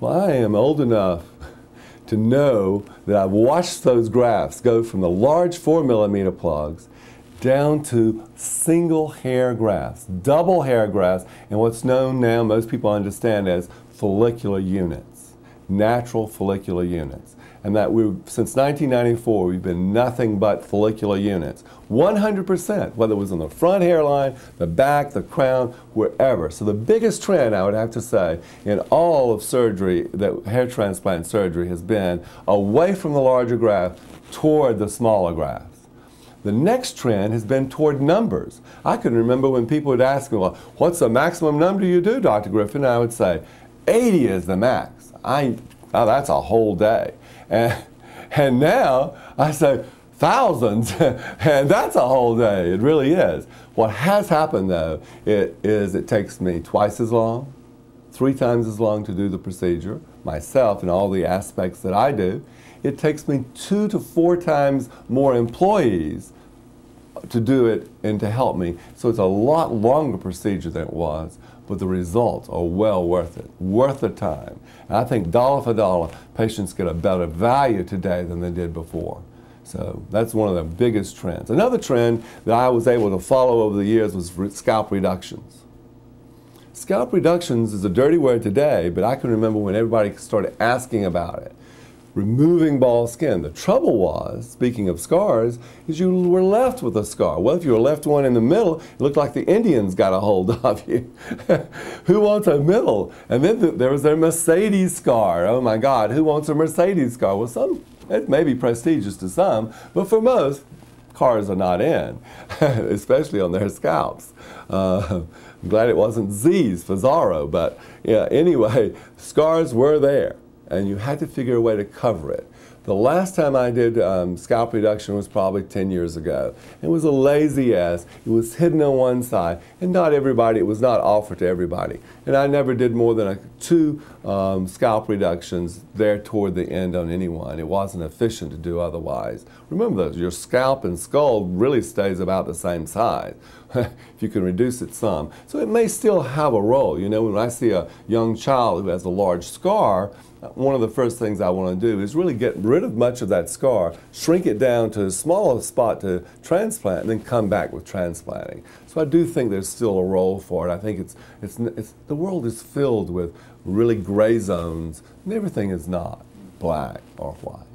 Well, I am old enough to know that I've watched those grafts go from the large 4mm plugs down to single hair grafts, double hair grafts, and what's known now, most people understand as follicular units, natural follicular units. And that since 1994, we've been nothing but follicular units. 100%, whether it was on the front hairline, the back, the crown, wherever. So the biggest trend, I would have to say, in all of surgery, that hair transplant surgery, has been away from the larger graft toward the smaller grafts. The next trend has been toward numbers. I can remember when people would ask me, well, what's the maximum number you do, Dr. Griffin? And I would say, 80 is the max. Oh, that's a whole day. And now I say thousands, and that's a whole day. It really is. What has happened, though, it takes me twice as long, 3 times as long to do the procedure, myself and all the aspects that I do. It takes me 2 to 4 times more employees to do it and to help me. So it's a lot longer procedure than it was, but the results are well worth it, worth the time. And I think dollar for dollar, patients get a better value today than they did before. So that's one of the biggest trends. Another trend that I was able to follow over the years was scalp reductions. Scalp reductions is a dirty word today, but I can remember when everybody started asking about it. Removing bald skin. The trouble was, speaking of scars, is you were left with a scar. Well, if you were left one in the middle, it looked like the Indians got a hold of you. Who wants a middle? And then there was their Mercedes scar. Oh my God, who wants a Mercedes scar? Well, it may be prestigious to some, but for most, cars are not in, especially on their scalps. I'm glad it wasn't Z's for Zorro, but yeah, anyway, scars were there, and you had to figure a way to cover it. The last time I did scalp reduction was probably 10 years ago. It was a lazy ass. It was hidden on one side, and not everybody, it was not offered to everybody. And I never did more than 2 scalp reductions there toward the end on anyone. It wasn't efficient to do otherwise. Remember though, your scalp and skull really stays about the same size. If you can reduce it some. So it may still have a role. You know, when I see a young child who has a large scar, one of the first things I want to do is really get rid of much of that scar, shrink it down to a smaller spot to transplant, and then come back with transplanting. So I do think there's still a role for it. I think the world is filled with really gray zones, and everything is not black or white.